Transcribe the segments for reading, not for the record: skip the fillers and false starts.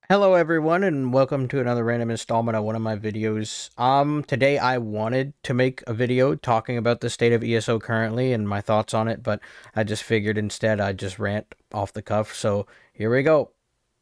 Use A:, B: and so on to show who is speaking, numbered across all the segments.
A: Hello everyone and welcome to another random installment of one of my videos. Today I wanted to make a video talking about the state of ESO currently and my thoughts on it, but I just figured instead I'd just rant off the cuff, so here we go.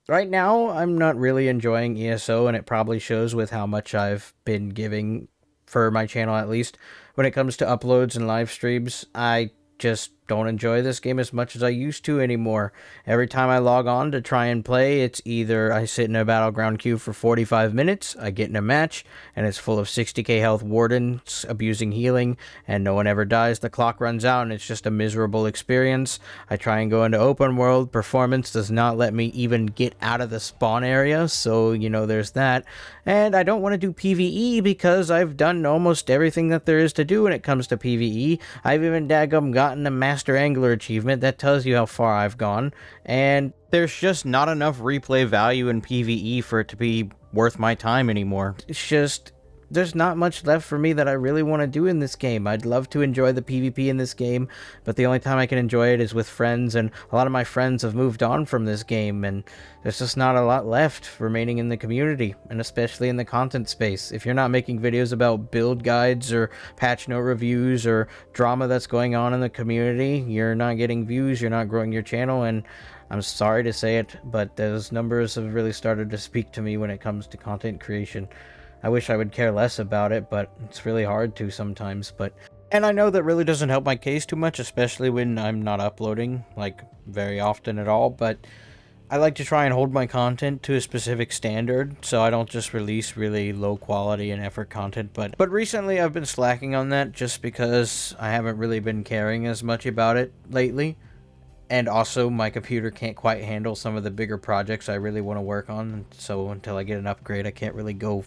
A: Right now, I'm not really enjoying ESO, and it probably shows with how much I've been giving for my channel, at least. When it comes to uploads and live streams, I just don't enjoy this game as much as I used to anymore. Every time I log on to try and play, it's either I sit in a battleground queue for 45 minutes, I get in a match, and it's full of 60k health wardens abusing healing, and no one ever dies. The clock runs out, and it's just a miserable experience. I try and go into open world. Performance does not let me even get out of the spawn area, so, there's that. And I don't want to do PvE because I've done almost everything that there is to do when it comes to PvE. I've even daggum gotten a Master Angler achievement that tells you how far I've gone, and there's just not enough replay value in PvE for it to be worth my time anymore. It's just, there's not much left for me that I really want to do in this game. I'd love to enjoy the PvP in this game, but the only time I can enjoy it is with friends, and a lot of my friends have moved on from this game, and there's just not a lot left remaining in the community, and especially in the content space. If you're not making videos about build guides or patch note reviews or drama that's going on in the community, you're not getting views, you're not growing your channel, and I'm sorry to say it, but those numbers have really started to speak to me when it comes to content creation. I wish I would care less about it, but it's really hard to sometimes. And I know that really doesn't help my case too much, especially when I'm not uploading, like, very often at all, but I like to try and hold my content to a specific standard, so I don't just release really low quality and effort content, but recently I've been slacking on that just because I haven't really been caring as much about it lately. And also, my computer can't quite handle some of the bigger projects I really want to work on, so until I get an upgrade, I can't really go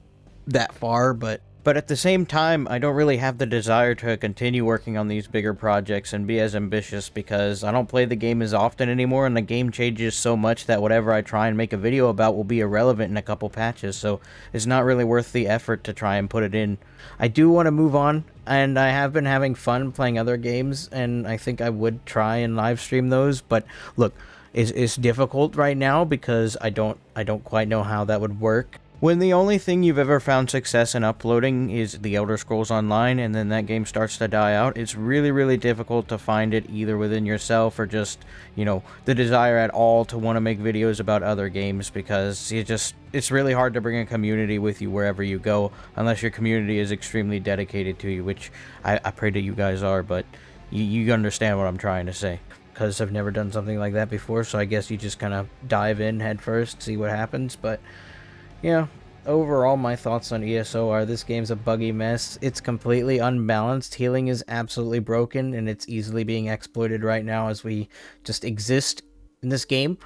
A: that far, but at the same time, I don't really have the desire to continue working on these bigger projects and be as ambitious because I don't play the game as often anymore, and the game changes so much that whatever I try and make a video about will be irrelevant in a couple patches, so it's not really worth the effort to try and put it in. I do want to move on, and I have been having fun playing other games, and I think I would try and live stream those, but look, it's difficult right now because I don't quite know how that would work. When the only thing you've ever found success in uploading is The Elder Scrolls Online, and then that game starts to die out, it's really, really difficult to find it either within yourself or just, the desire at all to want to make videos about other games, because it's really hard to bring a community with you wherever you go, unless your community is extremely dedicated to you, which I pray that you guys are, but you understand what I'm trying to say. Because I've never done something like that before, so I guess you just kind of dive in head first, see what happens, but yeah, overall my thoughts on ESO are this game's a buggy mess. It's completely unbalanced. Healing is absolutely broken, and it's easily being exploited right now as we just exist in this game.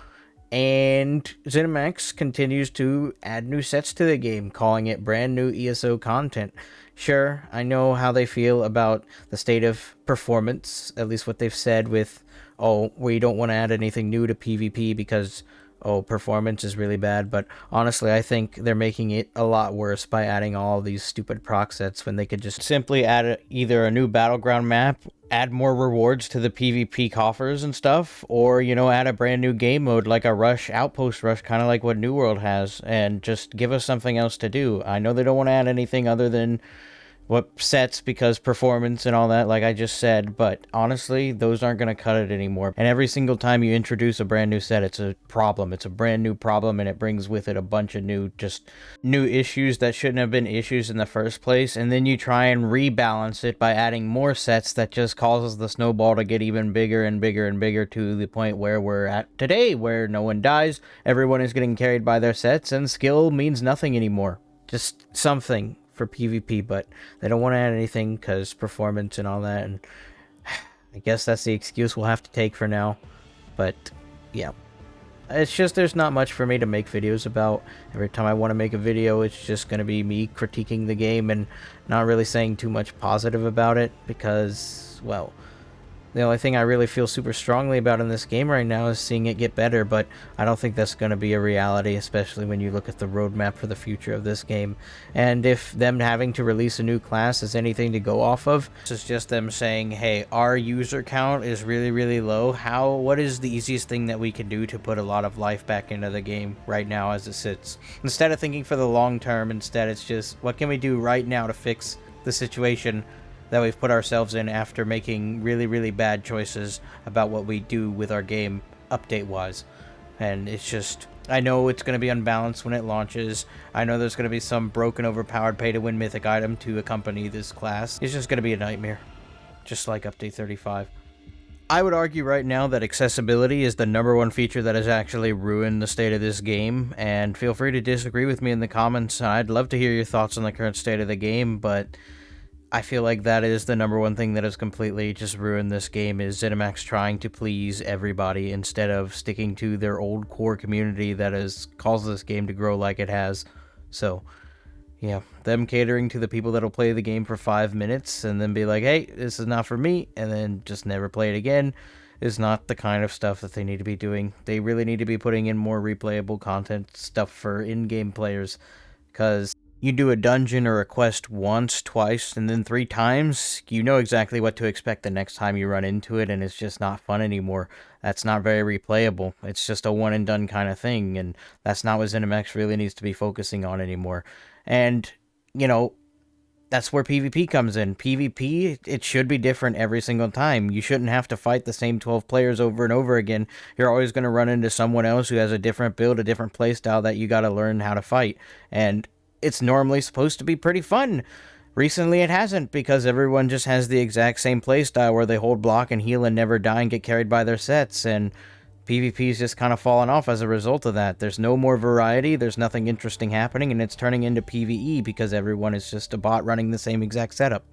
A: And ZeniMax continues to add new sets to the game, calling it brand new ESO content. Sure, I know how they feel about the state of performance, at least what they've said with, oh, we don't want to add anything new to PvP because performance is really bad, but honestly, I think they're making it a lot worse by adding all these stupid proc sets when they could just simply add either a new battleground map, add more rewards to the PvP coffers and stuff, or, add a brand new game mode like a rush, outpost rush, kind of like what New World has, and just give us something else to do. I know they don't want to add anything other than what sets because performance and all that, like I just said, but honestly, those aren't going to cut it anymore. And every single time you introduce a brand new set, it's a problem. It's a brand new problem, and it brings with it a bunch of new issues that shouldn't have been issues in the first place. And then you try and rebalance it by adding more sets that just causes the snowball to get even bigger and bigger and bigger to the point where we're at today, where no one dies, everyone is getting carried by their sets, and skill means nothing anymore. Just something for PvP, but they don't want to add anything because performance and all that, and I guess that's the excuse we'll have to take for now. But yeah, it's just there's not much for me to make videos about. Every time I want to make a video, it's just going to be me critiquing the game and not really saying too much positive about it because, well, The only thing I really feel super strongly about in this game right now is seeing it get better, but I don't think that's going to be a reality, especially when you look at the roadmap for the future of this game. And if them having to release a new class is anything to go off of, this is just them saying, hey, our user count is really, really low. What is the easiest thing that we can do to put a lot of life back into the game right now as it sits? Instead of thinking for the long term, instead it's just, what can we do right now to fix the situation that we've put ourselves in after making really, really bad choices about what we do with our game update-wise. And it's just, I know it's going to be unbalanced when it launches. I know there's going to be some broken, overpowered pay-to-win mythic item to accompany this class. It's just going to be a nightmare, just like Update 35. I would argue right now that accessibility is the #1 feature that has actually ruined the state of this game, and feel free to disagree with me in the comments. I'd love to hear your thoughts on the current state of the game, but I feel like that is the #1 thing that has completely just ruined this game, is ZeniMax trying to please everybody instead of sticking to their old core community that has caused this game to grow like it has. So, yeah, them catering to the people that'll play the game for 5 minutes and then be like, hey, this is not for me, and then just never play it again, is not the kind of stuff that they need to be doing. They really need to be putting in more replayable content, stuff for in-game players, because you do a dungeon or a quest once, twice, and then 3 times, you know exactly what to expect the next time you run into it, and it's just not fun anymore. That's not very replayable. It's just a one-and-done kind of thing, and that's not what ZeniMax really needs to be focusing on anymore. And, you know, that's where PvP comes in. PvP, it should be different every single time. You shouldn't have to fight the same 12 players over and over again. You're always going to run into someone else who has a different build, a different playstyle that you got to learn how to fight. And it's normally supposed to be pretty fun. Recently it hasn't, because everyone just has the exact same playstyle where they hold block and heal and never die and get carried by their sets, and PvP's just kind of fallen off as a result of that. There's no more variety, there's nothing interesting happening, and it's turning into PvE because everyone is just a bot running the same exact setup.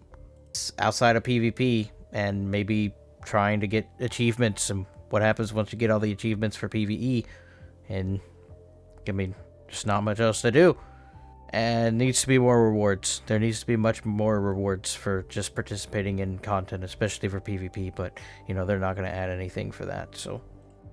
A: It's outside of PvP, and maybe trying to get achievements, and what happens once you get all the achievements for PvE, and, I mean, just not much else to do. And needs to be more rewards. There needs to be much more rewards for just participating in content, especially for PvP, but, you know, they're not going to add anything for that, so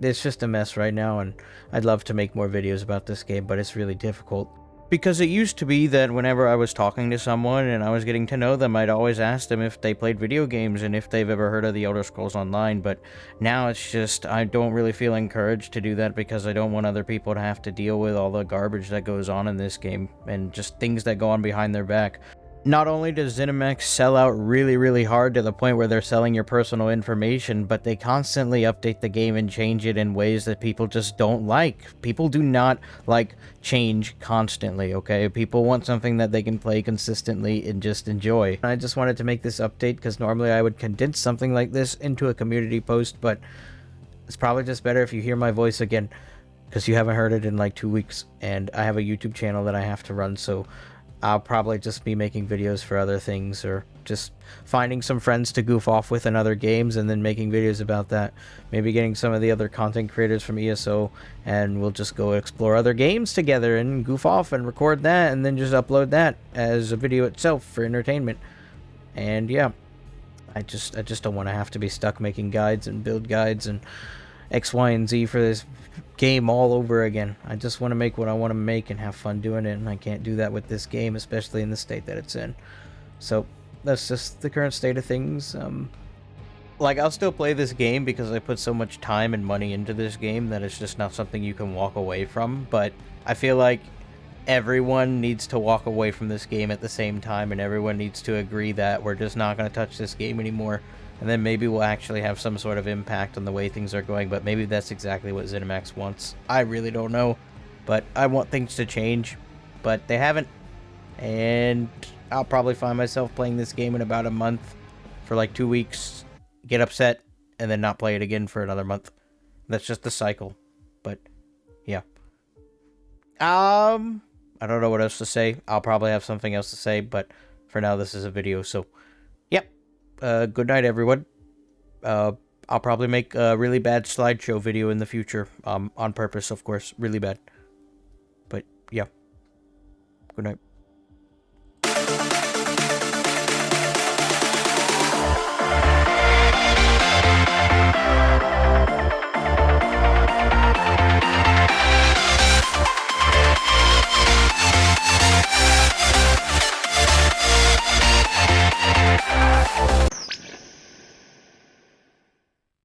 A: it's just a mess right now, and I'd love to make more videos about this game, but it's really difficult. Because it used to be that whenever I was talking to someone and I was getting to know them, I'd always ask them if they played video games and if they've ever heard of the Elder Scrolls Online, but now it's just, I don't really feel encouraged to do that because I don't want other people to have to deal with all the garbage that goes on in this game and just things that go on behind their back. Not only does ZeniMax sell out really, really hard to the point where they're selling your personal information, but they constantly update the game and change it in ways that people just don't like. People do not like change constantly, okay? People want something that they can play consistently and just enjoy. I just wanted to make this update because normally I would condense something like this into a community post, but it's probably just better if you hear my voice again, because you haven't heard it in like 2 weeks, and I have a YouTube channel that I have to run, so I'll probably just be making videos for other things, or just finding some friends to goof off with in other games and then making videos about that. Maybe getting some of the other content creators from ESO and we'll just go explore other games together and goof off and record that and then just upload that as a video itself for entertainment. And yeah, I just don't want to have to be stuck making guides and build guides and X, Y, and Z for this game all over again. I just want to make what I want to make and have fun doing it, and I can't do that with this game, especially in the state that it's in. So that's just the current state of things. Like, I'll still play this game because I put so much time and money into this game that it's just not something you can walk away from, but I feel like everyone needs to walk away from this game at the same time, and everyone needs to agree that we're just not going to touch this game anymore. And then maybe we'll actually have some sort of impact on the way things are going, but maybe that's exactly what ZeniMax wants. I really don't know, but I want things to change, but they haven't. And I'll probably find myself playing this game in about a month for like 2 weeks, get upset, and then not play it again for another month. That's just the cycle, but yeah. I don't know what else to say. I'll probably have something else to say, but for now this is a video, so yep. Good night, everyone. I'll probably make a really bad slideshow video in the future, on purpose, of course, really bad. But, yeah. Good night.